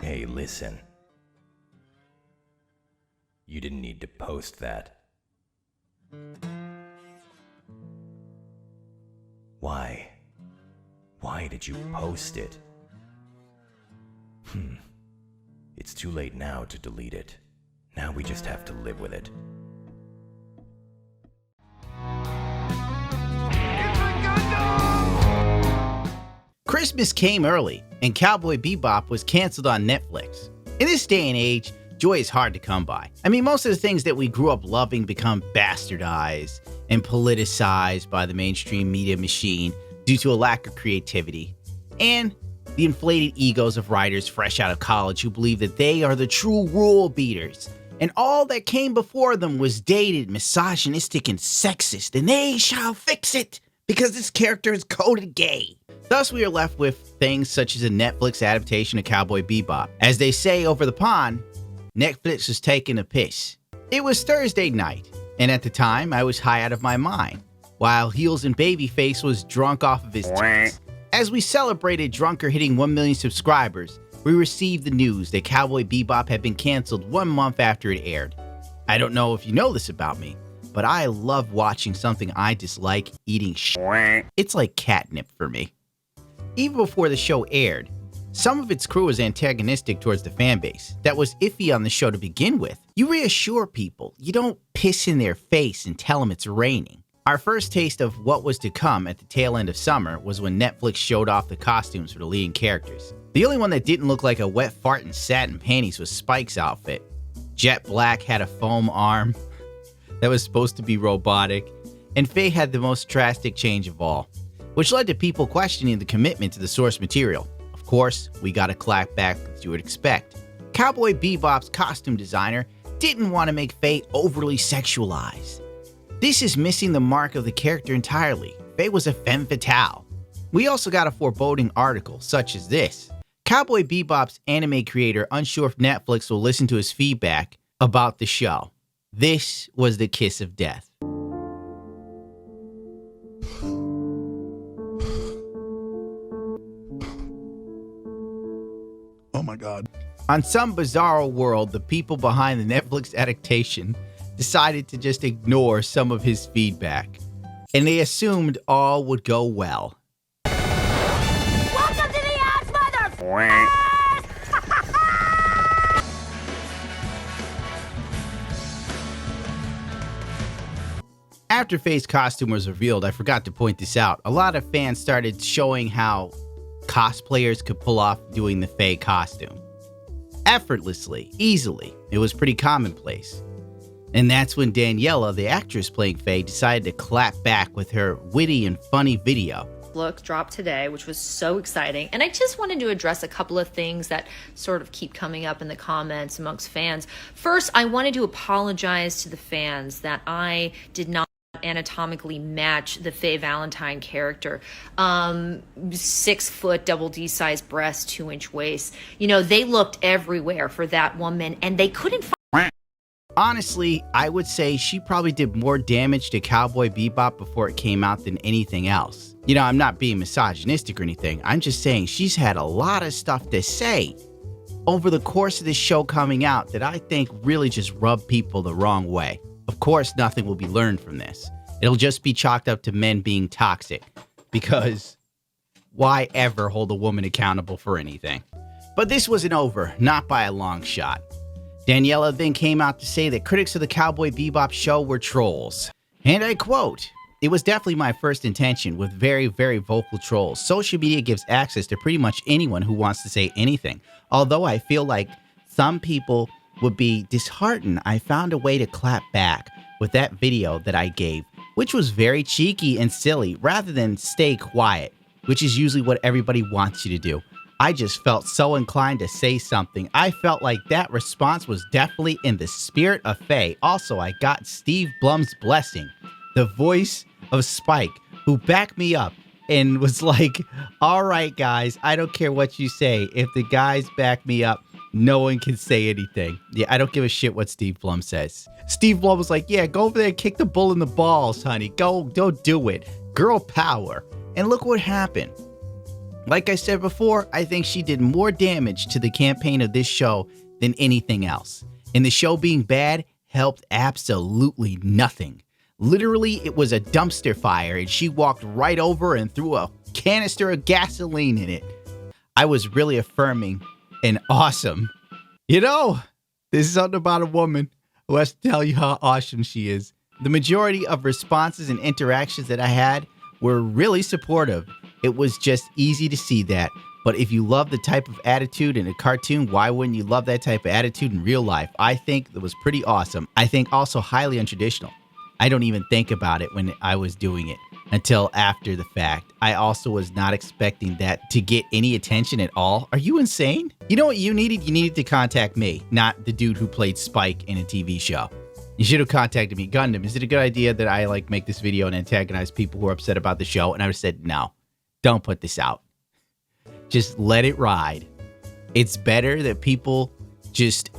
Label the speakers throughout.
Speaker 1: Hey, listen. You didn't need to post that. Why? Why did you post it? It's too late now to delete it. Now we just have to live with it.
Speaker 2: Christmas came early, and Cowboy Bebop was canceled on Netflix. In this day and age, joy is hard to come by. I mean, most of the things that we grew up loving become bastardized and politicized by the mainstream media machine due to a lack of creativity and the inflated egos of writers fresh out of college who believe that they are the true rule beaters. And all that came before them was dated, misogynistic, and sexist, and they shall fix it because this character is coded gay. Thus, we are left with things such as a Netflix adaptation of Cowboy Bebop. As they say over the pond, Netflix was taking a piss. It was Thursday night, and at the time, I was high out of my mind, while Heels and Babyface was drunk off of his tits. As we celebrated Drunker hitting 1 million subscribers, we received the news that Cowboy Bebop had been canceled 1 month after it aired. I don't know if you know this about me, but I love watching something I dislike eating shit. It's like catnip for me. Even before the show aired, some of its crew was antagonistic towards the fanbase that was iffy on the show to begin with. You reassure people, you don't piss in their face and tell them it's raining. Our first taste of what was to come at the tail end of summer was when Netflix showed off the costumes for the leading characters. The only one that didn't look like a wet fart in satin panties was Spike's outfit. Jet Black had a foam arm that was supposed to be robotic, and Faye had the most drastic change of all, which led to people questioning the commitment to the source material. Of course, we got a clap back as you would expect. Cowboy Bebop's costume designer didn't want to make Faye overly sexualized. This is missing the mark of the character entirely. Faye was a femme fatale. We also got a foreboding article, such as this. Cowboy Bebop's anime creator unsure if Netflix will listen to his feedback about the show. This was the kiss of death.
Speaker 3: Oh my God.
Speaker 2: On some bizarre world, the people behind the Netflix adaptation decided to just ignore some of his feedback, and they assumed all would go well.
Speaker 4: Welcome to the ass, mother.
Speaker 2: After Faye's costume was revealed, I forgot to point this out. A lot of fans started showing how cosplayers could pull off doing the Faye costume. Effortlessly, easily. It was pretty commonplace. And that's when Daniela, the actress playing Faye, decided to clap back with her witty and funny video.
Speaker 5: Look dropped today, which was so exciting. And I just wanted to address a couple of things that sort of keep coming up in the comments amongst fans. First, I wanted to apologize to the fans that I did not anatomically match the Faye Valentine character. 6 foot, double D size breast, 2-inch waist. You know, they looked everywhere for that woman and they couldn't find.
Speaker 2: Honestly, I would say she probably did more damage to Cowboy Bebop before it came out than anything else. You know, I'm not being misogynistic or anything. I'm just saying she's had a lot of stuff to say over the course of this show coming out that I think really just rubbed people the wrong way. Of course, nothing will be learned from this. It'll just be chalked up to men being toxic, because why ever hold a woman accountable for anything? But this wasn't over, not by a long shot. Daniela then came out to say that critics of the Cowboy Bebop show were trolls. And I quote, "It was definitely my first intention with very, very vocal trolls. Social media gives access to pretty much anyone who wants to say anything. Although I feel like some people would be disheartened, I found a way to clap back with that video that I gave, which was very cheeky and silly rather than stay quiet, which is usually what everybody wants you to do. I just felt so inclined to say something. I felt like that response was definitely in the spirit of Faye. Also, I got Steve Blum's blessing, the voice of Spike, who backed me up and was like, all right, guys, I don't care what you say. If the guys back me up, no one can say anything. Yeah, I don't give a shit what Steve Blum says. Steve Blum was like, yeah, go over there and kick the bull in the balls, honey. Go do it. Girl power. And look what happened. Like I said before, I think she did more damage to the campaign of this show than anything else. And the show being bad helped absolutely nothing. Literally, it was a dumpster fire and she walked right over and threw a canister of gasoline in it. I was really affirming and awesome. You know, this is something about a woman who has to tell you how awesome she is. The majority of responses and interactions that I had were really supportive. It was just easy to see that. But if you love the type of attitude in a cartoon, why wouldn't you love that type of attitude in real life? I think it was pretty awesome. I think also highly untraditional. I don't even think about it when I was doing it until after the fact. I also was not expecting that to get any attention at all. Are you insane? You know what you needed? You needed to contact me, not the dude who played Spike in a TV show. You should have contacted me. Gundam, is it a good idea that I make this video and antagonize people who are upset about the show? And I would have said, no, don't put this out. Just let it ride. It's better that people just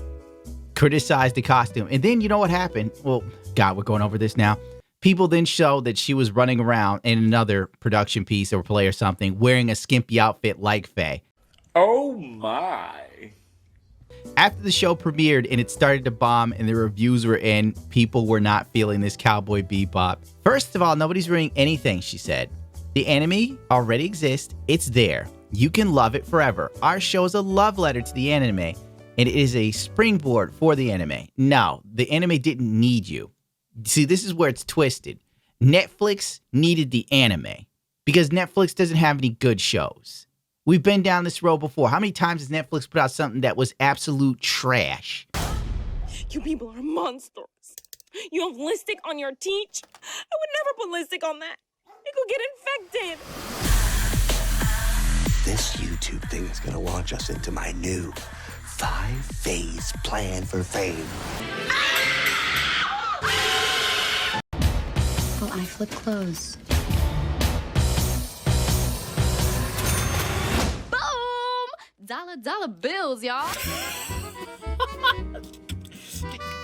Speaker 2: criticize the costume. And then you know what happened? Well, God, we're going over this now. People then showed that she was running around in another production piece or play or something wearing a skimpy outfit like Faye.
Speaker 3: Oh my.
Speaker 2: After the show premiered and it started to bomb and the reviews were in, people were not feeling this Cowboy Bebop. First of all, nobody's reading anything, she said. The anime already exists. It's there. You can love it forever. Our show is a love letter to the anime, and it is a springboard for the anime. No, the anime didn't need you. See, this is where it's twisted. Netflix needed the anime because Netflix doesn't have any good shows. We've been down this road before. How many times has Netflix put out something that was absolute trash?
Speaker 6: You people are monsters. You have lipstick on your teeth? I would never put lipstick on that. It could get infected.
Speaker 7: This YouTube thing is gonna launch us into my new 5-phase plan for fame.
Speaker 4: Well, I flip clothes. Boom! Dollar bills, y'all.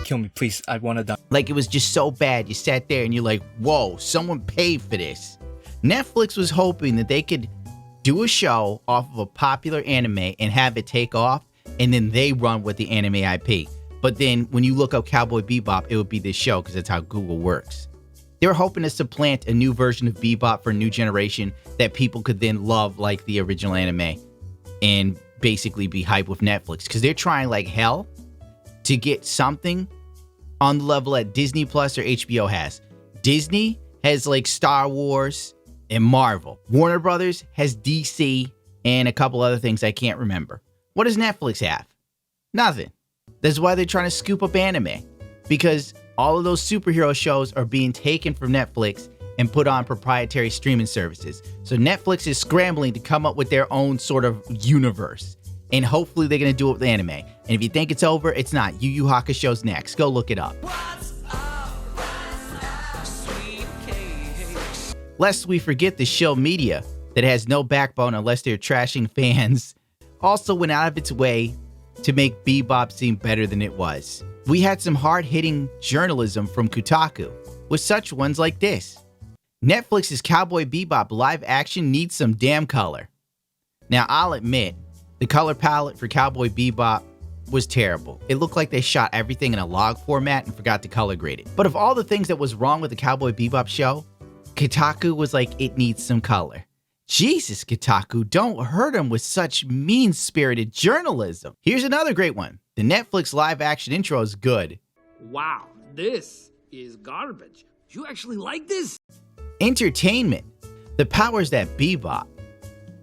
Speaker 8: Kill me, please. I want to die.
Speaker 2: Like, it was just so bad. You sat there and you're like, whoa, someone paid for this. Netflix was hoping that they could do a show off of a popular anime and have it take off, and then they run with the anime IP. But then when you look up Cowboy Bebop, it would be this show because that's how Google works. They were hoping to supplant a new version of Bebop for a new generation that people could then love like the original anime and basically be hyped with Netflix because they're trying like hell to get something on the level that Disney Plus or HBO has. Disney has like Star Wars and Marvel. Warner Brothers has DC and a couple other things I can't remember. What does Netflix have? Nothing. That's why they're trying to scoop up anime, because all of those superhero shows are being taken from Netflix and put on proprietary streaming services. So Netflix is scrambling to come up with their own sort of universe. And hopefully they're going to do it with anime. And if you think it's over, it's not. Yu Yu Hakusho's next. Go look it up. Lest we forget the Shill media that has no backbone unless they're trashing fans, also went out of its way to make Bebop seem better than it was. We had some hard-hitting journalism from Kotaku, with such ones like this. Netflix's Cowboy Bebop live action needs some damn color. Now, I'll admit, the color palette for Cowboy Bebop was terrible. It looked like they shot everything in a log format and forgot to color grade it. But of all the things that was wrong with the Cowboy Bebop show, Kotaku was like, it needs some color. Jesus, Kotaku, don't hurt him with such mean-spirited journalism. Here's another great one. The Netflix live-action intro is good.
Speaker 9: Wow, this is garbage. You actually like this?
Speaker 2: Entertainment. The powers that Bebop.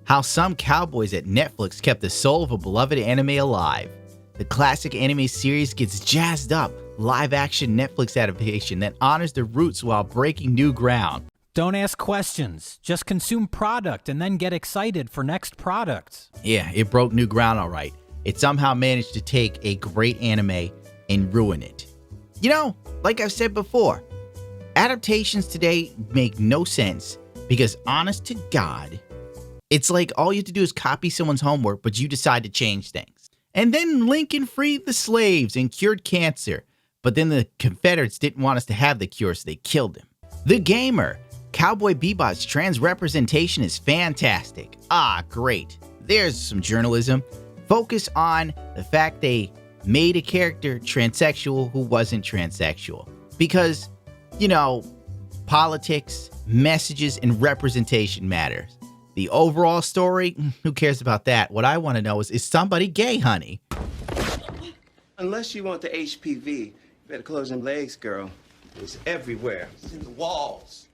Speaker 2: How some cowboys at Netflix kept the soul of a beloved anime alive. The classic anime series gets jazzed up. Live-action Netflix adaptation that honors the roots while breaking new ground.
Speaker 10: Don't ask questions. Just consume product and then get excited for next products.
Speaker 2: Yeah, it broke new ground all right. It somehow managed to take a great anime and ruin it. You know, like I've said before, adaptations today make no sense because, honest to God, it's like all you have to do is copy someone's homework, but you decide to change things. And then Lincoln freed the slaves and cured cancer, but then the Confederates didn't want us to have the cure, so they killed him. The Gamer. Cowboy Bebop's trans representation is fantastic. Ah, great. There's some journalism. Focus on the fact they made a character transsexual who wasn't transsexual. Because, you know, politics, messages, and representation matters. The overall story, who cares about that? What I want to know is somebody gay, honey?
Speaker 7: Unless you want the HPV, you better close them legs, girl. It's everywhere. It's in the walls.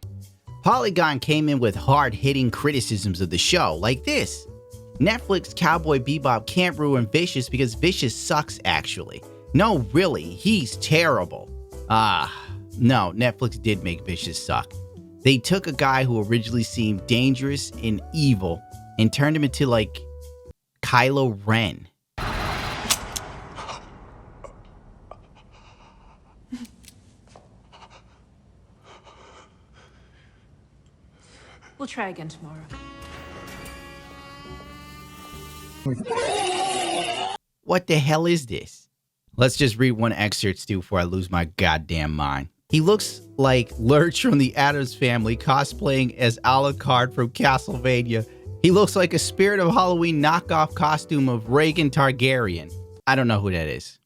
Speaker 2: Polygon came in with hard-hitting criticisms of the show, like this. Netflix Cowboy Bebop can't ruin Vicious because Vicious sucks, actually. No, really, he's terrible. No, Netflix did make Vicious suck. They took a guy who originally seemed dangerous and evil and turned him into, like, Kylo Ren.
Speaker 11: We'll try again tomorrow.
Speaker 2: What the hell is this? Let's just read one excerpt, Stu, before I lose my goddamn mind. He looks like Lurch from the Addams Family cosplaying as Alucard from Castlevania. He looks like a Spirit of Halloween knockoff costume of Rhaegar Targaryen. I don't know who that is.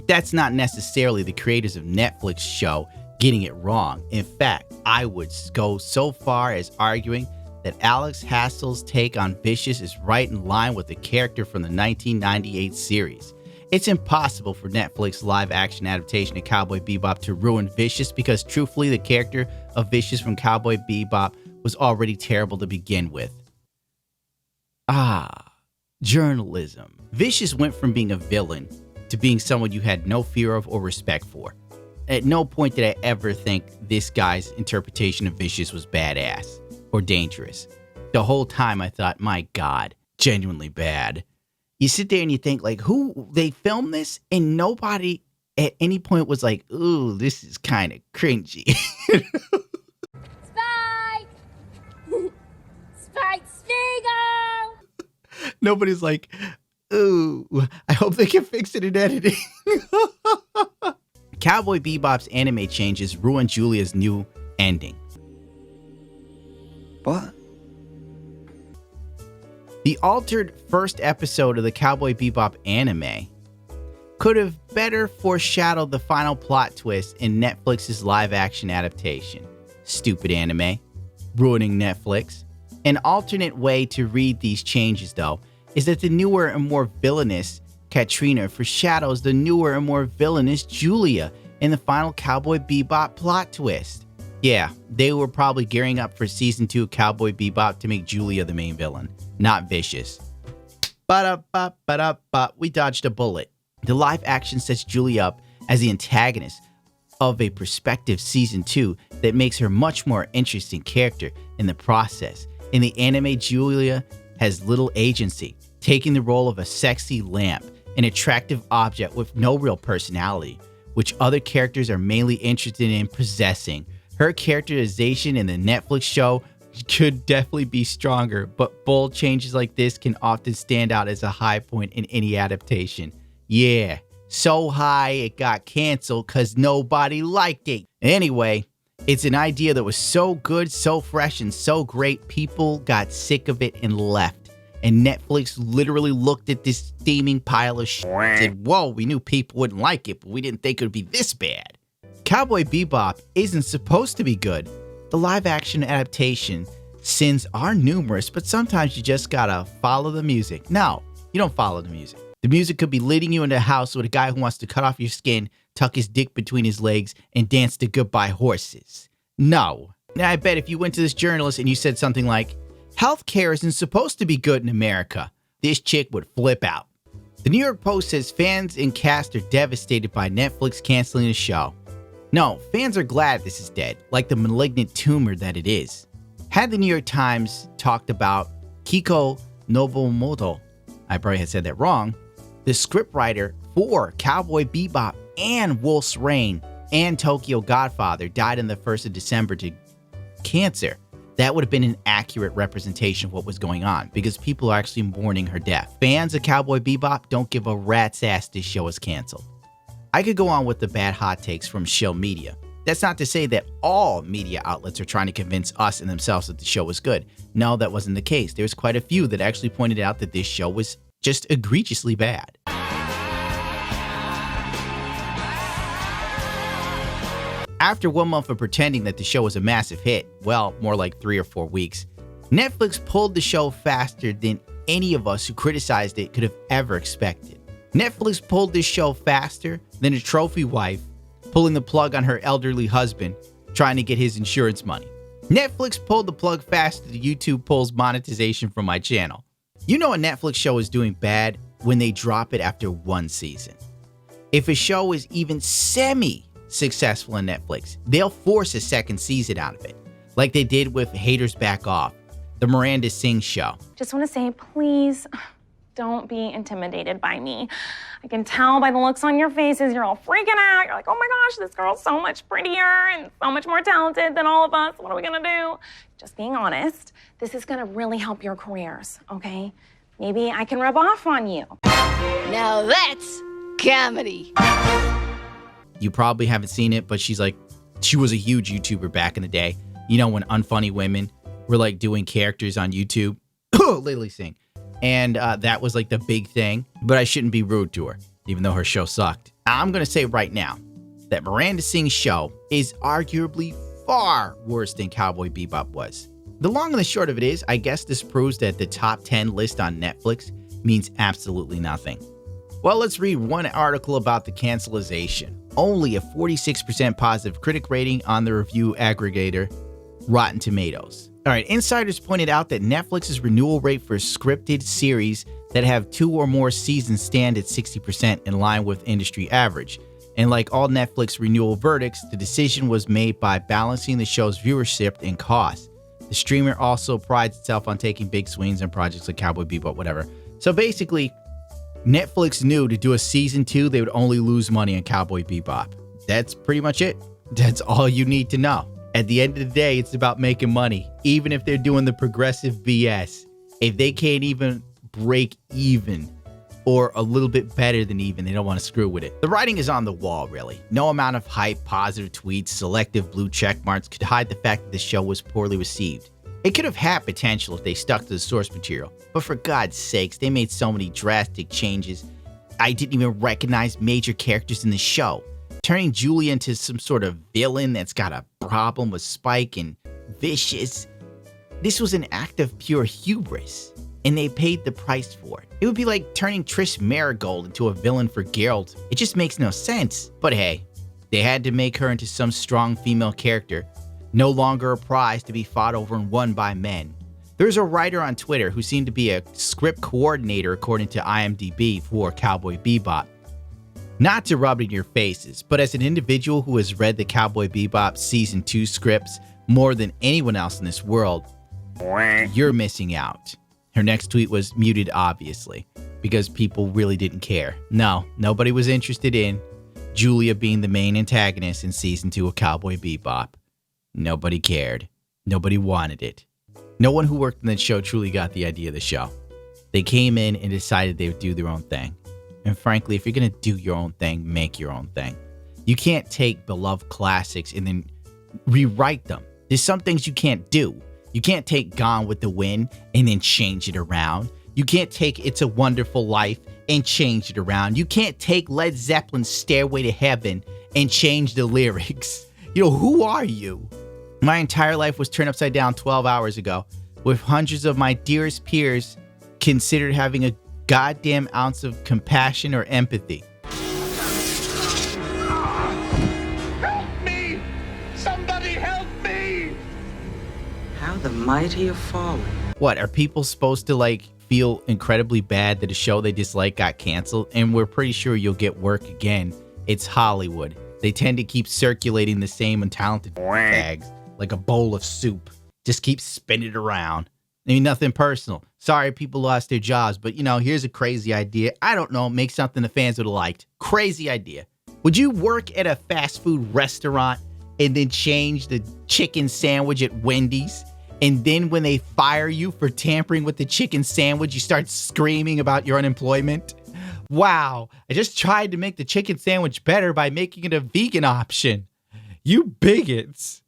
Speaker 2: That's not necessarily the creators of Netflix show getting it wrong. In fact, I would go so far as arguing that Alex Hassel's take on Vicious is right in line with the character from the 1998 series. It's impossible for Netflix live-action adaptation of Cowboy Bebop to ruin Vicious because truthfully, the character of Vicious from Cowboy Bebop was already terrible to begin with. Journalism. Vicious went from being a villain to being someone you had no fear of or respect for. At no point did I ever think this guy's interpretation of Vicious was badass or dangerous. The whole time I thought, my God, genuinely bad. You sit there and you think, like, who, they filmed this and nobody at any point was like, ooh, this is kind of cringy.
Speaker 12: Spike! Spike Spiegel!
Speaker 2: Nobody's like, ooh, I hope they can fix it in editing. Cowboy Bebop's anime changes ruined Julia's new ending.
Speaker 7: What?
Speaker 2: The altered first episode of the Cowboy Bebop anime could have better foreshadowed the final plot twist in Netflix's live-action adaptation. Stupid anime. Ruining Netflix. An alternate way to read these changes, though, is that the newer and more villainous Katrina foreshadows the newer and more villainous Julia in the final Cowboy Bebop plot twist. Yeah, they were probably gearing up for season 2 of Cowboy Bebop to make Julia the main villain, not Vicious. We dodged a bullet. The live action sets Julia up as the antagonist of a prospective season 2 that makes her much more interesting character in the process. In the anime, Julia has little agency, taking the role of a sexy lamp, an attractive object with no real personality, which other characters are mainly interested in possessing. Her characterization in the Netflix show could definitely be stronger, but bold changes like this can often stand out as a high point in any adaptation. Yeah, so high it got canceled because nobody liked it. Anyway, it's an idea that was so good, so fresh, and so great, people got sick of it and left. And Netflix literally looked at this steaming pile of shit and said, whoa, we knew people wouldn't like it, but we didn't think it would be this bad. Cowboy Bebop isn't supposed to be good. The live-action adaptation sins are numerous, but sometimes you just gotta follow the music. No, you don't follow the music. The music could be leading you into a house with a guy who wants to cut off your skin, tuck his dick between his legs, and dance to Goodbye Horses. No. Now, I bet if you went to this journalist and you said something like, healthcare isn't supposed to be good in America, this chick would flip out. The New York Post says fans and cast are devastated by Netflix canceling the show. No, fans are glad this is dead, like the malignant tumor that it is. Had the New York Times talked about Kiko Nobumoto, I probably had said that wrong, the scriptwriter for Cowboy Bebop and Wolf's Rain and Tokyo Godfather died on the 1st of December to cancer, that would have been an accurate representation of what was going on because people are actually mourning her death. Fans of Cowboy Bebop don't give a rat's ass this show is canceled. I could go on with the bad hot takes from Shill Media, That's not to say that all media outlets are trying to convince us and themselves that the show was good. No, that wasn't the case. There's quite a few that actually pointed out that this show was just egregiously bad. After 1 month of pretending that the show was a massive hit, well, more like 3 or 4 weeks, Netflix pulled the show faster than any of us who criticized it could have ever expected. Netflix pulled this show faster than a trophy wife pulling the plug on her elderly husband trying to get his insurance money. Netflix pulled the plug faster than YouTube pulls monetization from my channel. You know a Netflix show is doing bad when they drop it after 1 season. If a show is even semi-successful on Netflix, they'll force a 2nd season out of it, like they did with Haters Back Off, the Miranda Sings show.
Speaker 6: Just want to say, please don't be intimidated by me. I can tell by the looks on your faces, you're all freaking out. You're like, oh my gosh, this girl's so much prettier and so much more talented than all of us. What are we gonna do? Just being honest, this is gonna really help your careers, okay? Maybe I can rub off on you.
Speaker 12: Now that's comedy.
Speaker 2: You probably haven't seen it, but she was a huge YouTuber back in the day. You know, when unfunny women were like doing characters on YouTube. Literally sing. And that was like the big thing, but I shouldn't be rude to her, even though her show sucked. I'm going to say right now that Miranda Sings' show is arguably far worse than Cowboy Bebop was. The long and the short of it is, I guess this proves that the top 10 list on Netflix means absolutely nothing. Well, let's read one article about the cancelization. Only a 46% positive critic rating on the review aggregator Rotten Tomatoes. All right, insiders pointed out that Netflix's renewal rate for scripted series that have 2 or more seasons stand at 60%, in line with industry average. And like all Netflix renewal verdicts, the decision was made by balancing the show's viewership and cost. The streamer also prides itself on taking big swings on projects like Cowboy Bebop, whatever. So basically, Netflix knew to do a season 2, they would only lose money on Cowboy Bebop. That's pretty much it. That's all you need to know. At the end of the day, it's about making money, even if they're doing the progressive BS. If they can't even break even or a little bit better than even, they don't want to screw with it. The writing is on the wall, really. No amount of hype, positive tweets, selective blue check marks could hide the fact that the show was poorly received. It could have had potential if they stuck to the source material, but for God's sakes, they made so many drastic changes. I didn't even recognize major characters in the show. Turning Julia into some sort of villain that's got a problem with Spike and vicious. This was an act of pure hubris, and they paid the price for it. It would be like turning Trish Marigold into a villain for Geralt. It just makes no sense. But hey, they had to make her into some strong female character, no longer a prize to be fought over and won by men. There's a writer on Twitter who seemed to be a script coordinator according to IMDb for Cowboy Bebop. Not to rub it in your faces, but as an individual who has read the Cowboy Bebop Season 2 scripts more than anyone else in this world, you're missing out. Her next tweet was muted, obviously, because people really didn't care. No, nobody was interested in Julia being the main antagonist in Season 2 of Cowboy Bebop. Nobody cared. Nobody wanted it. No one who worked on that show truly got the idea of the show. They came in and decided they would do their own thing. And frankly, if you're going to do your own thing, make your own thing. You can't take beloved classics and then rewrite them. There's some things you can't do. You can't take Gone with the Wind and then change it around. You can't take It's a Wonderful Life and change it around. You can't take Led Zeppelin's Stairway to Heaven and change the lyrics. You know, who are you? My entire life was turned upside down 12 hours ago, with hundreds of my dearest peers considered having a goddamn ounce of compassion or empathy.
Speaker 13: Help me! Somebody help me!
Speaker 14: How the mighty have fallen.
Speaker 2: What, are people supposed to like feel incredibly bad that a show they dislike got canceled? And we're pretty sure you'll get work again. It's Hollywood. They tend to keep circulating the same untalented bags like a bowl of soup. Just keep spinning it around. I mean, nothing personal. Sorry people lost their jobs, but you know, here's a crazy idea. I don't know, make something the fans would have liked. Crazy idea. Would you work at a fast food restaurant and then change the chicken sandwich at Wendy's? And then when they fire you for tampering with the chicken sandwich, you start screaming about your unemployment? Wow, I just tried to make the chicken sandwich better by making it a vegan option. You bigots.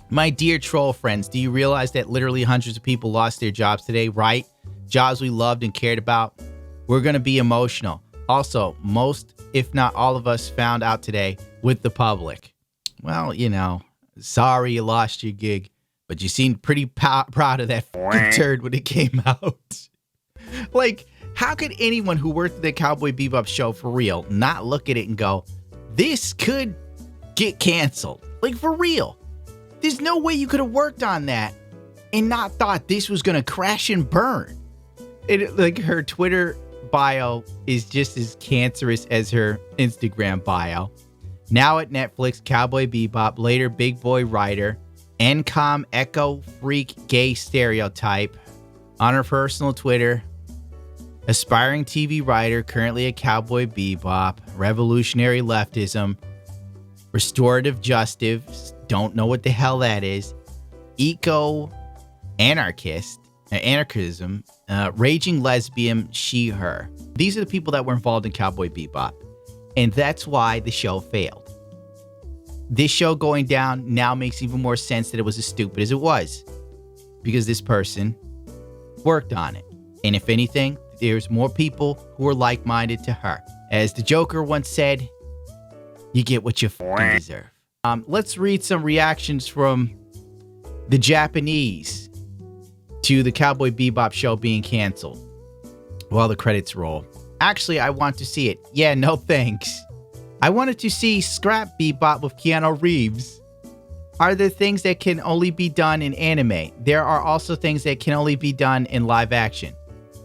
Speaker 2: My dear troll friends, do you realize that literally hundreds of people lost their jobs today, right? Jobs we loved and cared about? We're going to be emotional. Also, most, if not all of us found out today with the public. Well, you know, sorry you lost your gig, but you seemed pretty proud of that turd when it came out. Like, how could anyone who worked at the Cowboy Bebop show for real not look at it and go, this could get canceled? Like, for real. There's no way you could have worked on that and not thought this was going to crash and burn. Like, her Twitter bio is just as cancerous as her Instagram bio. Now at Netflix, Cowboy Bebop, later Big Boy Rider, NCOM Echo Freak Gay Stereotype. On her personal Twitter, aspiring TV writer, currently at Cowboy Bebop, revolutionary leftism, restorative justice, don't know what the hell that is, eco-anarchist, anarchism, raging lesbian, she, her. These are the people that were involved in Cowboy Bebop. And that's why the show failed. This show going down now makes even more sense that it was as stupid as it was. Because this person worked on it. And if anything, there's more people who are like-minded to her. As the Joker once said, you get what you fucking deserve. Let's read some reactions from the Japanese to the Cowboy Bebop show being canceled while the credits roll. Actually, I want to see it. Yeah, no thanks. I wanted to see Scrap Bebop with Keanu Reeves. Are there things that can only be done in anime? There are also things that can only be done in live action.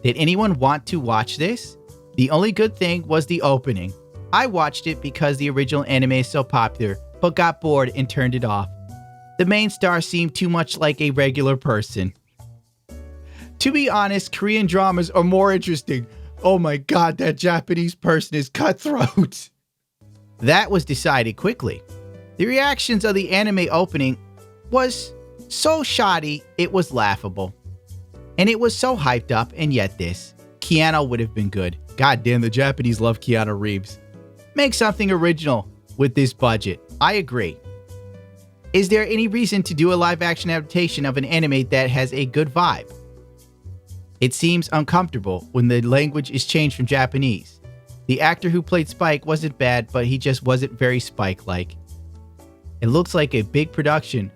Speaker 2: Did anyone want to watch this? The only good thing was the opening. I watched it because the original anime is so popular, but got bored and turned it off. The main star seemed too much like a regular person. To be honest, Korean dramas are more interesting. Oh my god, that Japanese person is cutthroat. That was decided quickly. The reactions of the anime opening was so shoddy, it was laughable. And it was so hyped up, and yet this. Keanu would have been good. God damn, the Japanese love Keanu Reeves. Make something original with this budget. I agree. Is there any reason to do a live-action adaptation of an anime that has a good vibe? It seems uncomfortable when the language is changed from Japanese. The actor who played Spike wasn't bad, but he just wasn't very Spike-like. It looks like a big production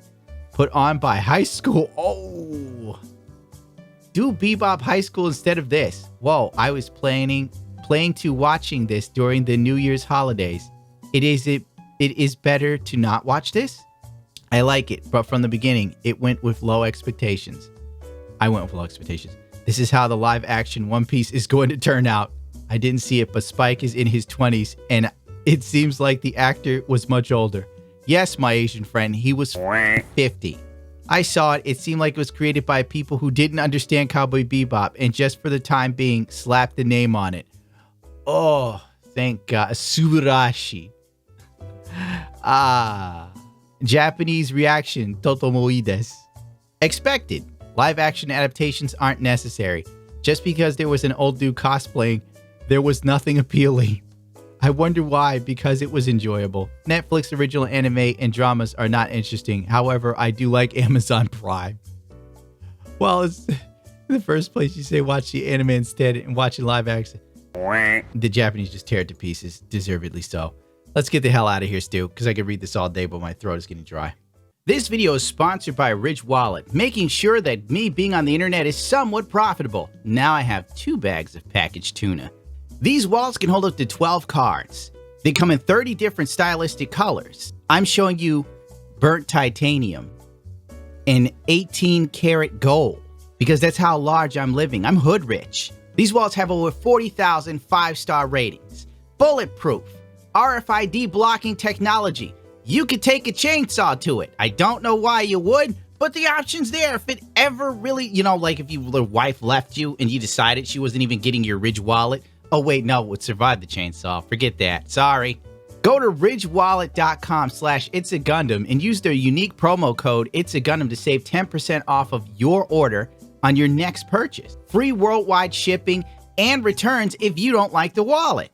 Speaker 2: put on by high school. Oh! Do Bebop High School instead of this. Whoa, I was planning to watching this during the New Year's holidays. It is better to not watch this? I like it, but from the beginning, it went with low expectations. I went with low expectations. This is how the live-action One Piece is going to turn out. I didn't see it, but Spike is in his 20s, and it seems like the actor was much older. Yes, my Asian friend, he was 50. I saw it. It seemed like it was created by people who didn't understand Cowboy Bebop, and just for the time being, slapped the name on it. Oh, thank God. Subarashi. Japanese reaction, totomoides. Expected. Live-action adaptations aren't necessary. Just because there was an old dude cosplaying, there was nothing appealing. I wonder why, because it was enjoyable. Netflix original anime and dramas are not interesting. However, I do like Amazon Prime. Well, it's in the first place you say watch the anime instead and watching live action. The Japanese just tear it to pieces, deservedly so. Let's get the hell out of here, Stu, because I could read this all day, but my throat is getting dry. This video is sponsored by Ridge Wallet, making sure that me being on the internet is somewhat profitable. Now I have 2 bags of packaged tuna. These wallets can hold up to 12 cards. They come in 30 different stylistic colors. I'm showing you burnt titanium and 18 karat gold because that's how large I'm living. I'm hood rich. These wallets have over 40,000 5-star ratings. Bulletproof. RFID blocking technology. You could take a chainsaw to it. I don't know why you would, but the option's there if it ever really, like if your wife left you and you decided she wasn't even getting your Ridge wallet. Oh wait, no, it would survive the chainsaw. Forget that. Sorry. Go to ridgewallet.com/itsagundam and use their unique promo code itsagundam to save 10% off of your order on your next purchase. Free worldwide shipping and returns if you don't like the wallet.